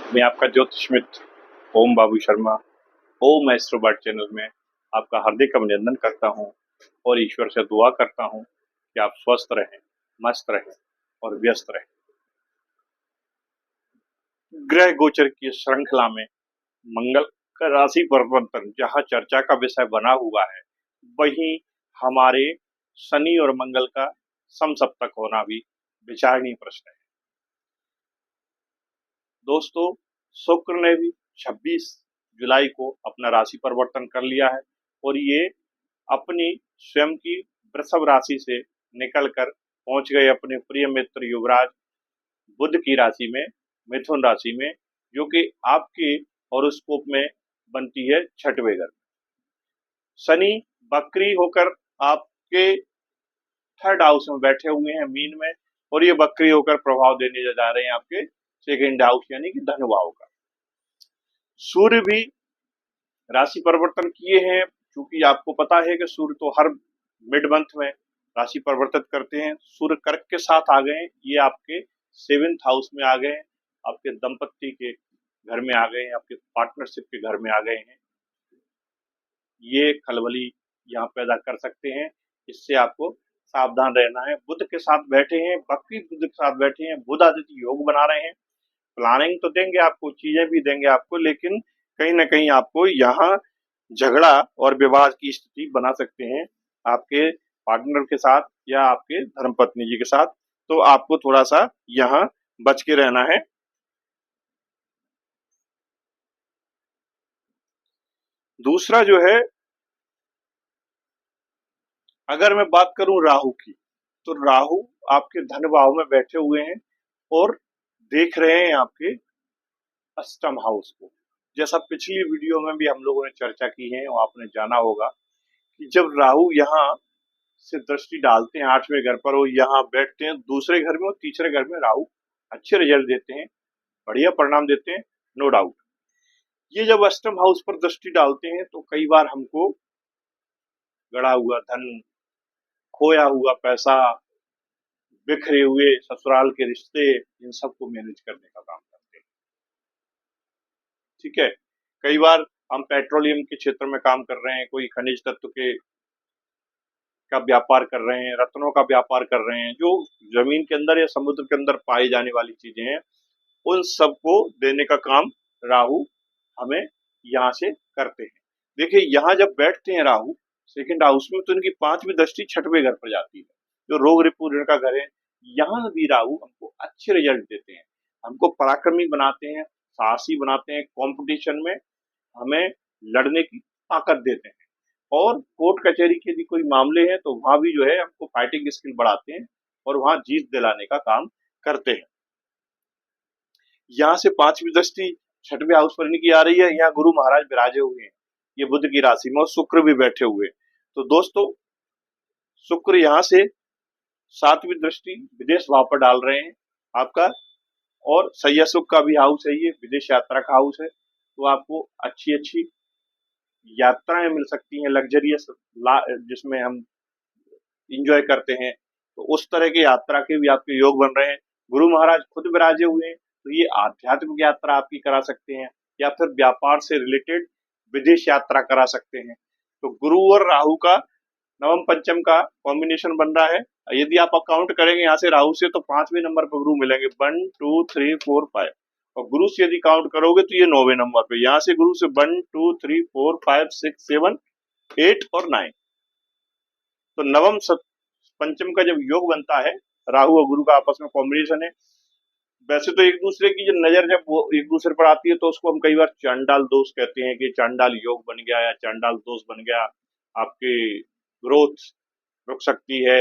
मैं आपका ज्योतिष मित्र ओम बाबू शर्मा ओम एस्ट्रोबर्ट चैनल में आपका हार्दिक अभिनंदन करता हूं और ईश्वर से दुआ करता हूं कि आप स्वस्थ रहें, मस्त रहें और व्यस्त रहें। ग्रह गोचर की श्रृंखला में मंगल का राशि परिवर्तन जहां चर्चा का विषय बना हुआ है, वहीं हमारे शनि और मंगल का समसप्तक होना भी विचारणीय प्रश्न है। दोस्तों, शुक्र ने भी 26 जुलाई को अपना राशि परिवर्तन कर लिया है और ये अपनी स्वयं की वृषभ राशि से निकलकर पहुंच गए अपने प्रिय मित्र युवराज बुध की राशि में, मिथुन राशि में, जो कि आपके हॉरोस्कोप में बनती है छठवें घर। शनि बकरी होकर आपके थर्ड हाउस में बैठे हुए हैं, मीन में, और ये बकरी होकर प्रभाव देने जा रहे हैं आपके सेकेंड हाउस यानी कि धन भाव का। सूर्य भी राशि परिवर्तन किए हैं, क्योंकि आपको पता है कि सूर्य तो हर मिड मंथ में राशि परिवर्तित करते हैं। सूर्य कर्क के साथ आ गए हैं, ये आपके सेवेंथ हाउस में आ गए हैं, आपके दंपत्ति के घर में आ गए हैं, आपके पार्टनरशिप के घर में आ गए हैं। ये खलबली यहाँ पैदा कर सकते हैं, इससे आपको सावधान रहना है। बुध के साथ बैठे हैं, बकरी बुध के साथ बैठे हैं, बुध आदित्य योग बना रहे हैं। प्लानिंग तो देंगे आपको, चीजें भी देंगे आपको, लेकिन कहीं ना कहीं आपको यहाँ झगड़ा और विवाद की स्थिति बना सकते हैं आपके पार्टनर के साथ या आपके धर्मपत्नी जी के साथ। तो आपको थोड़ा सा यहाँ बच के रहना है। दूसरा जो है, अगर मैं बात करूं राहु की, तो राहु आपके धन भाव में बैठे हुए हैं और देख रहे हैं आपके अष्टम हाउस को। जैसा पिछली वीडियो में भी हम लोगों ने चर्चा की है और आपने जाना होगा कि जब राहु यहाँ से दृष्टि डालते हैं आठवें घर पर और यहाँ बैठते हैं दूसरे घर में और तीसरे घर में, राहु अच्छे रिजल्ट देते हैं, बढ़िया परिणाम देते हैं, नो डाउट। ये जब अष्टम हाउस पर दृष्टि डालते हैं तो कई बार हमको गड़ा हुआ धन, खोया हुआ पैसा, बिखरे हुए ससुराल के रिश्ते, इन सबको मैनेज करने का काम करते हैं। ठीक है, कई बार हम पेट्रोलियम के क्षेत्र में काम कर रहे हैं, कोई खनिज तत्व के का व्यापार कर रहे हैं, रत्नों का व्यापार कर रहे हैं, जो जमीन के अंदर या समुद्र के अंदर पाई जाने वाली चीजें हैं, उन सबको देने का काम राहु हमें यहाँ से करते हैं। देखिए, यहाँ जब बैठते हैं राहु सेकंड हाउस में, तो इनकी पांचवी दृष्टि छठवें घर पर जाती है, जो रोग रिपू ऋण का घर है। यहाँ भी राहु हमको अच्छे रिजल्ट देते हैं, हमको पराक्रमी बनाते हैं, साहसी बनाते हैं, कंपटीशन में हमें लड़ने की ताकत देते हैं। और कोर्ट कचहरी के भी कोई मामले हैं तो वहां भी जो है हमको फाइटिंग स्किल बढ़ाते हैं और वहां जीत दिलाने का काम करते हैं। यहाँ से पांचवी दृष्टि छठवें हाउस पर इनकी आ रही है, यहाँ गुरु महाराज विराजे हुए हैं, ये बुध की राशि में, और शुक्र भी बैठे हुए हैं। तो दोस्तों, शुक्र यहाँ से सातवीं दृष्टि विदेश भाव पर डाल रहे हैं आपका, और सैया सुख का भी हाउस है, ये विदेश यात्रा का हाउस है। तो आपको अच्छी अच्छी यात्राएं मिल सकती हैं, लग्जरियस, जिसमें हम इंजॉय करते हैं, तो उस तरह की यात्रा के भी आपके योग बन रहे हैं। गुरु महाराज खुद विराजे हुए हैं, तो ये आध्यात्मिक यात्रा आपकी करा सकते हैं, या फिर व्यापार से रिलेटेड विदेश यात्रा करा सकते हैं। तो गुरु और राहु का नवम पंचम का कॉम्बिनेशन बन रहा है। यदि आप अकाउंट करेंगे यहाँ से राहु से, तो पांचवें नंबर पर गुरु मिलेंगे, 1 2 3 4 5, और गुरु से यदि काउंट करोगे तो ये 9वें नंबर पे, यहाँ से गुरु से 1 2 3 4 5 6 7 8 और 9। तो नवम पंचम का जब योग बनता है, राहु और गुरु का आपस में कॉम्बिनेशन है। वैसे तो एक दूसरे की जब नजर जब वो एक दूसरे पर आती है तो उसको हम कई बार चांडाल दोष कहते हैं, कि चांडाल योग बन गया या चांडाल दोष बन गया, आपकी ग्रोथ रुक सकती है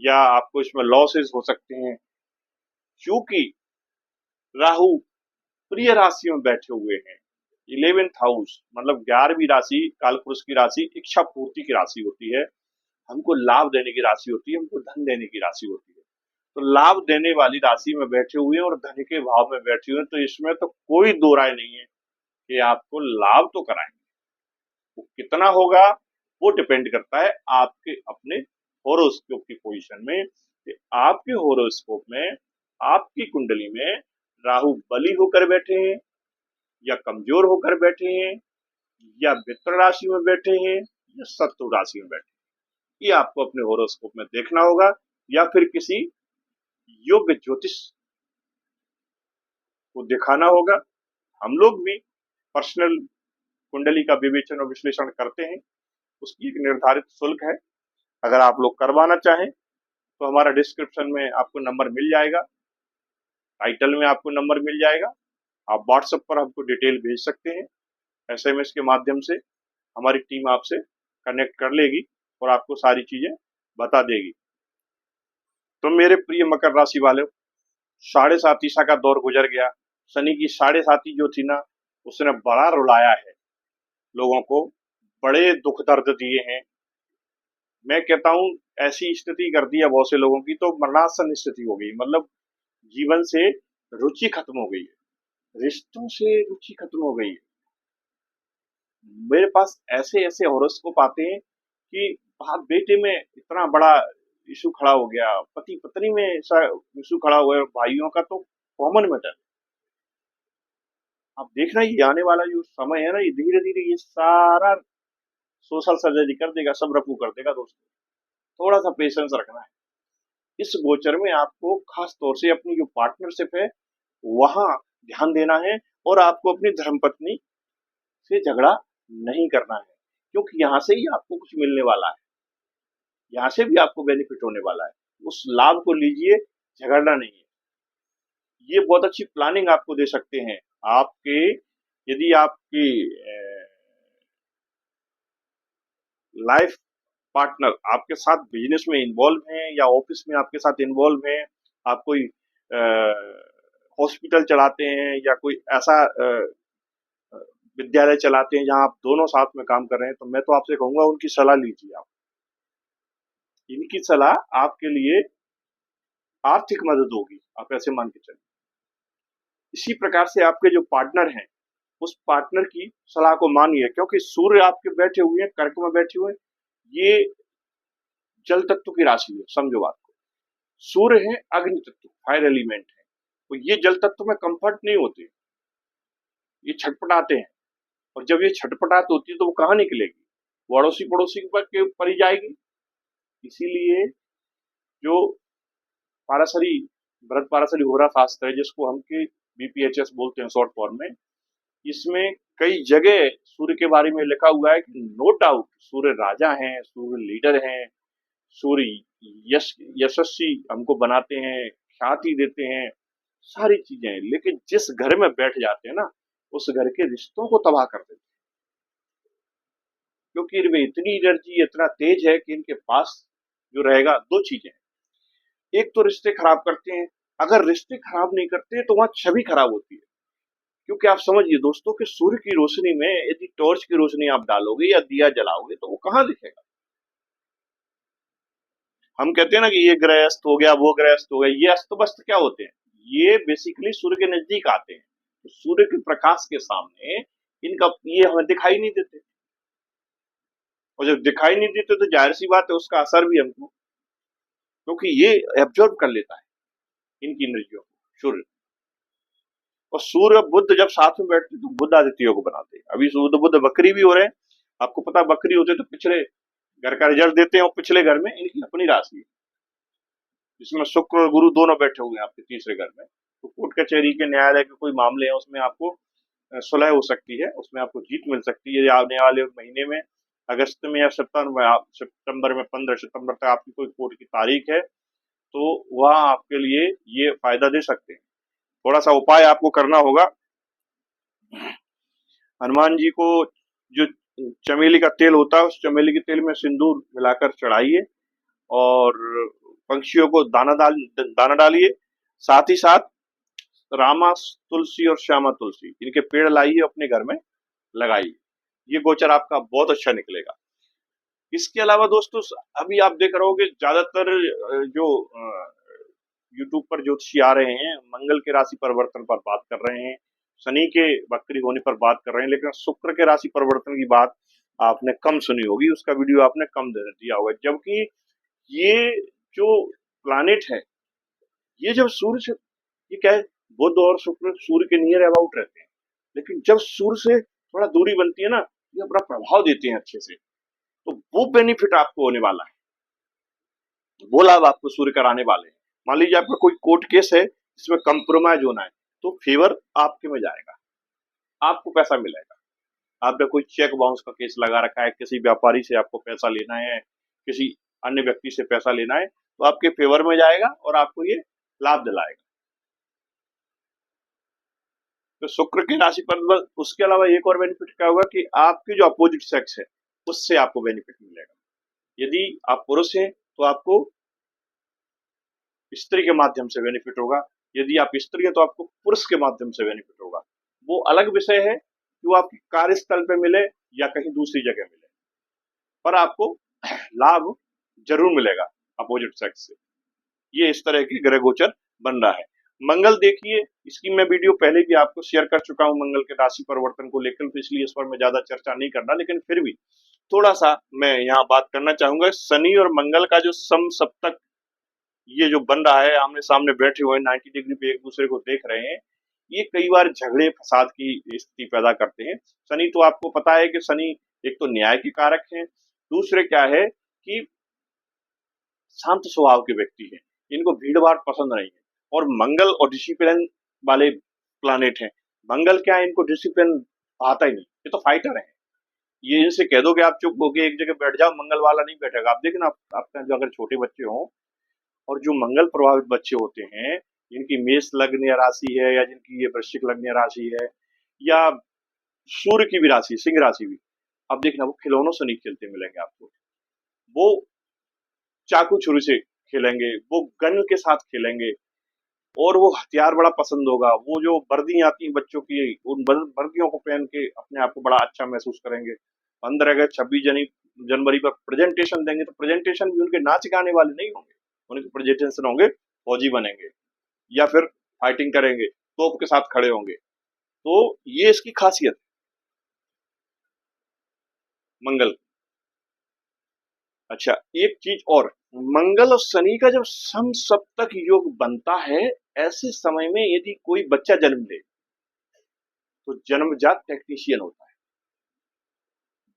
या आपको इसमें लॉसेस हो सकते हैं, क्योंकि राहु प्रिय राशि में बैठे हुए हैं। 11th हाउस मतलब 11वीं राशि कालपुरुष की राशि इच्छा पूर्ति की राशि होती है, हमको लाभ देने की राशि होती है, हमको धन देने की राशि होती है। तो लाभ देने वाली राशि में बैठे हुए हैं और धन के भाव में बैठे हुए हैं, तो इसमें तो कोई दो राय नहीं है कि आपको लाभ तो कराएंगे। वो कितना होगा वो डिपेंड करता है आपके अपने होरोस्कोप की पोजीशन में, कि आपके होरोस्कोप में, आपकी कुंडली में राहु बली होकर बैठे हैं या कमजोर होकर बैठे हैं, या मित्र राशि में बैठे हैं, या शत्रु राशि में बैठे हैं, ये आपको अपने होरोस्कोप में देखना होगा, या फिर किसी योग्य ज्योतिष को दिखाना होगा। हम लोग भी पर्सनल कुंडली का विवेचन और विश्लेषण करते हैं, उसकी एक निर्धारित शुल्क है। अगर आप लोग करवाना चाहें तो हमारा डिस्क्रिप्शन में आपको नंबर मिल जाएगा, टाइटल में आपको नंबर मिल जाएगा। आप व्हाट्सएप पर हमको डिटेल भेज सकते हैं, एसएमएस के माध्यम से हमारी टीम आपसे कनेक्ट कर लेगी और आपको सारी चीजें बता देगी। तो मेरे प्रिय मकर राशि वाले, 7.5 ईसा का दौर गुजर गया। शनि की 7.5 जो थी ना, उसने बड़ा रुलाया है लोगों को, बड़े दुख दर्द दिए हैं। मैं कहता हूं ऐसी स्थिति कर दी है बहुत से लोगों की, तो मरणासन स्थिति हो गई। मतलब जीवन से रुचि खत्म हो गई है, रिश्तों से रुचि खत्म हो गई है। मेरे पास ऐसे ऐसे हॉरोस्कोप आते हैं कि बाप बेटे में इतना बड़ा इशू खड़ा हो गया, पति पत्नी में ऐसा इशू खड़ा हुआ है, भाइयों का तो कॉमन मैटर। आप देखना ये आने वाला जो समय है ना, ये धीरे धीरे ये सारा सोशल सर्जरी कर देगा, सब रफू कर देगा। दोस्तों थोड़ा सा पेशेंस रखना है। इस गोचर में आपको खास तौर से अपनी जो पार्टनरशिप है वहां ध्यान देना है, और आपको अपनी धर्मपत्नी से झगड़ा नहीं करना है, क्योंकि यहाँ से ही आपको कुछ मिलने वाला है, यहाँ से भी आपको बेनिफिट होने वाला है। उस लाभ को लीजिए, झगड़ना नहीं है। ये बहुत अच्छी प्लानिंग आपको दे सकते हैं। आपके यदि आपकी लाइफ पार्टनर आपके साथ बिजनेस में इन्वॉल्व हैं, या ऑफिस में आपके साथ इन्वॉल्व हैं, आप कोई हॉस्पिटल चलाते हैं, या कोई ऐसा विद्यालय चलाते हैं जहां आप दोनों साथ में काम कर रहे हैं, तो मैं तो आपसे कहूंगा उनकी सलाह लीजिए। आप इनकी सलाह आपके लिए आर्थिक मदद होगी, आप ऐसे मान के चलिए। इसी प्रकार से आपके जो पार्टनर हैं, उस पार्टनर की सलाह को मानिए, क्योंकि सूर्य आपके बैठे हुए हैं, कर्क में बैठे हुए हैं। ये जल तत्व की राशि है, समझो बात को। सूर्य है अग्नि तत्व, फायर एलिमेंट है, तो ये जल तत्व में कंफर्ट नहीं होते, ये छटपटाते हैं। और जब ये छटपटात होती है तो वो कहाँ निकलेगी, वो अड़ोसी पड़ोसी के ऊपर ही जाएगी। इसीलिए जो पाराशरी भरत पाराशरी होरा शास्त्र है, जिसको हम के बीपीएचएस बोलते हैं शॉर्ट फॉर्म में, इसमें कई जगह सूर्य के बारे में लिखा हुआ है कि नो डाउट सूर्य राजा हैं, सूर्य लीडर हैं, सूर्य यशस्वी हमको बनाते हैं, ख्याति देते हैं, सारी चीजें हैं। लेकिन जिस घर में बैठ जाते हैं ना, उस घर के रिश्तों को तबाह कर देते हैं, क्योंकि इनमें इतनी एनर्जी इतना तेज है कि इनके पास जो रहेगा, दो चीजें हैं। एक तो रिश्ते खराब करते हैं, अगर रिश्ते खराब नहीं करते तो वहां छवि खराब होती है। क्योंकि आप समझिए दोस्तों कि सूर्य की रोशनी में यदि टॉर्च की रोशनी आप डालोगे या दिया जलाओगे तो वो कहाँ दिखेगा। हम कहते हैं ना कि ये ग्रह अस्त हो गया, वो ग्रह अस्त हो गया, ये अस्त वस्त क्या होते हैं, ये बेसिकली सूर्य के नजदीक आते हैं, तो सूर्य के प्रकाश के सामने इनका ये हमें दिखाई नहीं देते, और जब दिखाई नहीं देते तो जाहिर सी बात है उसका असर भी हमको, क्योंकि ये एब्जॉर्ब कर लेता है इनकी एनर्जियों को सूर्य। और सूर्य बुध जब साथ में बैठते तो बुध आदित्य योग बनाते हैं। अभी सूर्य बुध बकरी भी हो रहे हैं, आपको पता बकरी होते तो पिछले घर का रिजल्ट देते हैं, और पिछले घर में इनकी अपनी राशि है, जिसमें शुक्र और गुरु दोनों बैठे हुए हैं आपके तीसरे घर में। तो कोर्ट कचहरी के न्यायालय के कोई मामले हैं, उसमें आपको सुलह हो सकती है, उसमें आपको जीत मिल सकती है। आने वाले महीने में अगस्त में या सितंबर में 15 सितंबर तक आपकी कोई कोर्ट की तारीख है, तो वह आपके लिए ये फायदा दे सकते हैं। थोड़ा सा उपाय आपको करना होगा, हनुमान जी को जो चमेली का तेल होता है, उस चमेली के तेल में सिंदूर मिलाकर चढ़ाइए, और पंछियों को दाना डालिए। साथ ही साथ रामा तुलसी और श्यामा तुलसी इनके पेड़ लाइए, अपने घर में लगाइए। ये गोचर आपका बहुत अच्छा निकलेगा। इसके अलावा दोस्तों अभी आप देख रहे हो कि ज्यादातर जो यूट्यूब पर ज्योतिषी आ रहे हैं, मंगल के राशि परिवर्तन पर बात कर रहे हैं, शनि के वक्री होने पर बात कर रहे हैं, लेकिन शुक्र के राशि परिवर्तन की बात आपने कम सुनी होगी, उसका वीडियो आपने कम दिया होगा। जबकि ये जो प्लानिट है, ये जब सूर्य से, ये क्या है, बुध और शुक्र सूर्य के नियर अबाउट रहते हैं, लेकिन जब सूर्य से थोड़ा दूरी बनती है ना, ये अपना प्रभाव देते हैं अच्छे से, तो वो बेनिफिट आपको होने वाला है, वो लाभ आपको सूर्य कराने वाले हैं। मान लीजिए आपका कोई कोर्ट केस है जिसमें कंप्रोमाइज होना है, तो फेवर आपके में जाएगा, आपको पैसा मिलेगा। आपने कोई चेक बाउंस का केस लगा रखा है, किसी व्यापारी से आपको पैसा लेना है, किसी अन्य व्यक्ति से पैसा लेना है, तो आपके फेवर में जाएगा और आपको ये लाभ दिलाएगा। तो शुक्र की राशि पर उसके अलावा एक और बेनिफिट क्या होगा कि आपकी जो अपोजिट सेक्स है उससे आपको बेनिफिट मिलेगा। यदि आप पुरुष हैं तो आपको स्त्री के माध्यम से बेनिफिट होगा, यदि आप स्त्री हैं तो आपको पुरुष के माध्यम से बेनिफिट होगा। वो अलग विषय है कि वो आपकी कार्यस्थल पे मिले या कहीं दूसरी जगह मिले, पर आपको लाभ जरूर मिलेगा अपोजिट सेक्स से। ये इस तरह की ग्रह गोचर बन रहा है। मंगल देखिए, इसकी मैं वीडियो पहले भी आपको शेयर कर चुका हूं मंगल के राशि परिवर्तन को लेकर, तो इसलिए इस पर मैं ज्यादा चर्चा नहीं करना, लेकिन फिर भी थोड़ा सा मैं यहाँ बात करना चाहूंगा। शनि और मंगल का जो समसप्तक ये जो बन रहा है, आमने सामने बैठे हुए 90 डिग्री पे एक दूसरे को देख रहे हैं, ये कई बार झगड़े फसाद की स्थिति पैदा करते हैं। शनि तो आपको पता है कि शनि एक तो न्याय के कारक हैं, दूसरे क्या है कि शांत स्वभाव के व्यक्ति हैं, इनको भीड़ भाड़ पसंद नहीं है। और मंगल और डिसिप्लिन वाले प्लानेट हैं। मंगल क्या है, इनको डिसिप्लिन आता ही नहीं, ये तो फाइटर है। ये इनसे कह दो कि आप चुप होके एक जगह बैठ जाओ, मंगल वाला नहीं बैठेगा। आप देखना, आपका जो अगर छोटे बच्चे हों और जो मंगल प्रभावित बच्चे होते हैं, जिनकी मेष लग्न या राशि है, या जिनकी ये वृश्चिक लग्न या राशि है, या सूर्य की भी राशि, सिंह राशि भी, अब देखना वो खिलौनों से नहीं खेलते मिलेंगे आपको। वो चाकू छुरी से खेलेंगे, वो गन के साथ खेलेंगे, और वो हथियार बड़ा पसंद होगा। वो जो वर्दी आती है बच्चों की, उन वर्दियों को पहन के अपने आप को बड़ा अच्छा महसूस करेंगे। 15 अगस्त 26 जनवरी पर प्रेजेंटेशन देंगे, तो प्रेजेंटेशन भी उनके नाच गाने वाले नहीं होंगे, उनके प्रेजेंटेशन होंगे फौजी बनेंगे या फिर फाइटिंग करेंगे, तोप के साथ खड़े होंगे। तो ये इसकी खासियत मंगल। अच्छा, एक चीज और, मंगल और शनि का जब समसप्तक योग बनता है, ऐसे समय में यदि कोई बच्चा जन्म ले तो जन्मजात टेक्नीशियन होता है,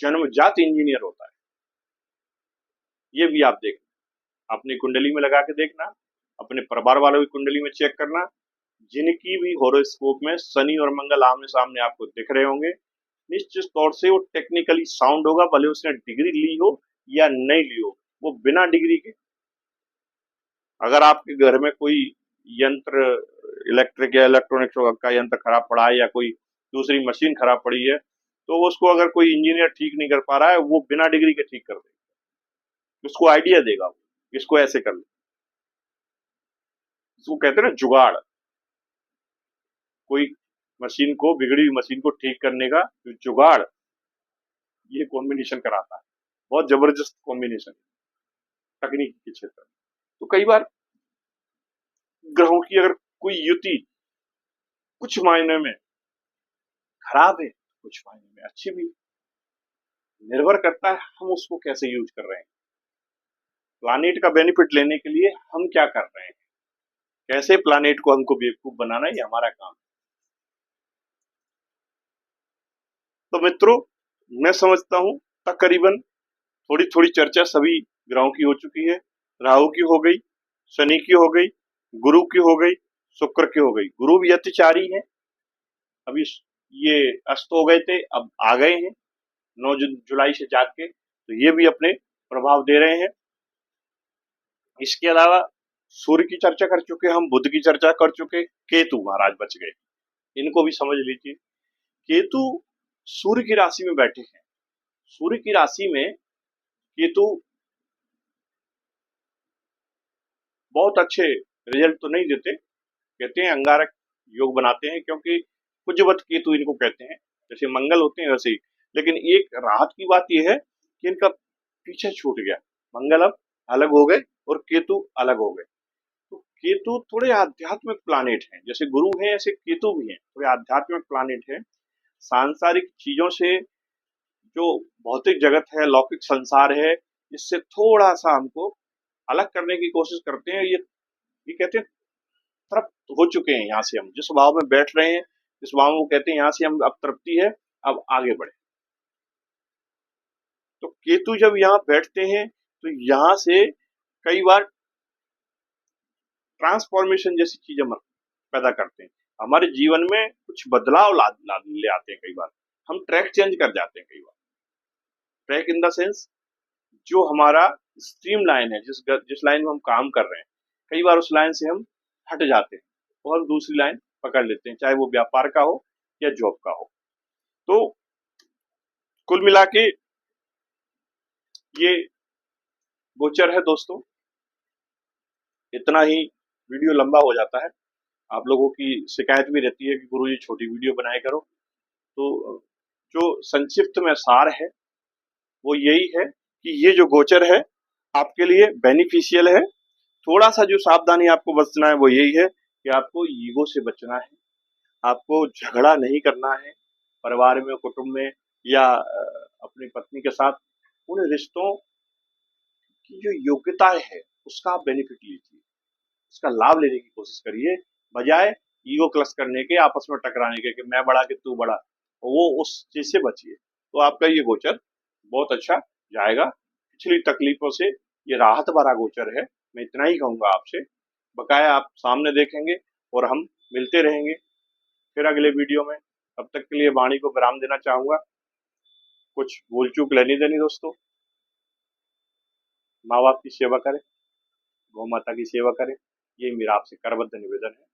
जन्मजात इंजीनियर होता है। ये भी आप देखना, अपनी कुंडली में लगा के देखना, अपने परिवार वालों की कुंडली में चेक करना, जिनकी भी होरोस्कोप में शनि और मंगल आमने सामने आपको दिख रहे होंगे, निश्चित तौर से वो टेक्निकली साउंड होगा, भले उसने डिग्री ली हो या नहीं ली हो। वो बिना डिग्री के, अगर आपके घर में कोई यंत्र, इलेक्ट्रिक या इलेक्ट्रॉनिक्स का यंत्र खराब पड़ा है, या कोई दूसरी मशीन खराब पड़ी है, तो उसको अगर कोई इंजीनियर ठीक नहीं कर पा रहा है, वो बिना डिग्री के ठीक कर देगा, उसको आइडिया देगा, इसको ऐसे कर ले। इसको कहते हैं ना जुगाड़। कोई मशीन को, बिगड़ी हुई मशीन को ठीक करने का जो जुगाड़, ये कॉम्बिनेशन कराता है, बहुत जबरदस्त कॉम्बिनेशन तकनीक के क्षेत्र में। तो कई बार ग्रहों की अगर कोई युति कुछ मायने में खराब है, कुछ मायने में अच्छी भी, निर्भर करता है हम उसको कैसे यूज कर रहे हैं। प्लानेट का बेनिफिट लेने के लिए हम क्या कर रहे हैं, कैसे प्लानेट को हमको बेवकूफ बनाना, ये हमारा काम। तो मित्रों, मैं समझता हूं तकरीबन थोड़ी थोड़ी चर्चा सभी ग्रहों की हो चुकी है। राहु की हो गई, शनि की हो गई, गुरु की हो गई, शुक्र की हो गई। गुरु भी अतिचारी है, अभी ये अस्त हो गए थे, अब आ गए हैं 9 जुलाई से जाग के, तो ये भी अपने प्रभाव दे रहे हैं। इसके अलावा सूर्य की चर्चा कर चुके हम, बुध की चर्चा कर चुके, केतु महाराज बच गए, इनको भी समझ लीजिए। केतु सूर्य की राशि में बैठे हैं। सूर्य की राशि में केतु बहुत अच्छे रिजल्ट तो नहीं देते, कहते हैं अंगारक योग बनाते हैं, क्योंकि कुजवत केतु इनको कहते हैं, जैसे मंगल होते हैं वैसे ही। लेकिन एक राहत की बात यह है कि इनका पीछे छूट गया, मंगल अब अलग हो गए और केतु अलग हो गए। तो केतु थोड़े आध्यात्मिक प्लानेट हैं, जैसे गुरु हैं ऐसे केतु भी हैं, थोड़े आध्यात्मिक प्लानेट हैं। सांसारिक चीजों से, जो भौतिक जगत है, लौकिक संसार है, इससे थोड़ा सा हमको अलग करने की कोशिश करते हैं। ये कहते हैं तृप्त हो चुके हैं, यहाँ से हम जिस भाव में बैठ रहे हैं, इस वाम को कहते हैं यहाँ से हम अब तृप्ति है, अब आगे बढ़े। तो केतु जब यहाँ बैठते हैं तो यहाँ से कई बार ट्रांसफॉर्मेशन जैसी चीजें पैदा करते हैं, हमारे जीवन में कुछ बदलाव ले आते हैं। कई बार हम ट्रैक चेंज कर जाते हैं। कई बार ट्रैक इन द सेंस जो हमारा स्ट्रीम लाइन है, जिस लाइन में हम काम कर रहे हैं, कई बार उस लाइन से हम हट जाते हैं और दूसरी लाइन पकड़ लेते हैं, चाहे वो व्यापार का हो या जॉब का हो। तो कुल मिला के ये गोचर है दोस्तों। इतना ही, वीडियो लंबा हो जाता है। आप लोगों की शिकायत भी रहती है कि गुरुजी छोटी वीडियो बनाया करो। तो जो संक्षिप्त में सार है वो यही है कि ये जो गोचर है आपके लिए बेनिफिशियल है। थोड़ा सा जो सावधानी आपको बचना है वो यही है कि आपको ईगो से बचना है, आपको झगड़ा नहीं करना है परिवार में, कुटुंब में या अपनी पत्नी के साथ। उन रिश्तों की जो योग्यताएं है उसका आप बेनिफिट लीजिए, उसका लाभ लेने की कोशिश करिए, बजाय ईगो क्लश करने के, आपस में टकराने के कि मैं बड़ा कि तू बड़ा। वो उस चीज से बचिए। तो आपका ये गोचर बहुत अच्छा जाएगा। पिछली तकलीफों से ये राहत भरा गोचर है। मैं इतना ही कहूंगा आपसे, बकाया आप सामने देखेंगे और हम मिलते रहेंगे फिर अगले वीडियो में। तब तक के लिए वाणी को विराम देना चाहूंगा। कुछ भूल चूक लेनी देनी दोस्तों, माँ बाप की सेवा करें, गौ माता की सेवा करें, ये मेरा आपसे करबद्ध निवेदन है।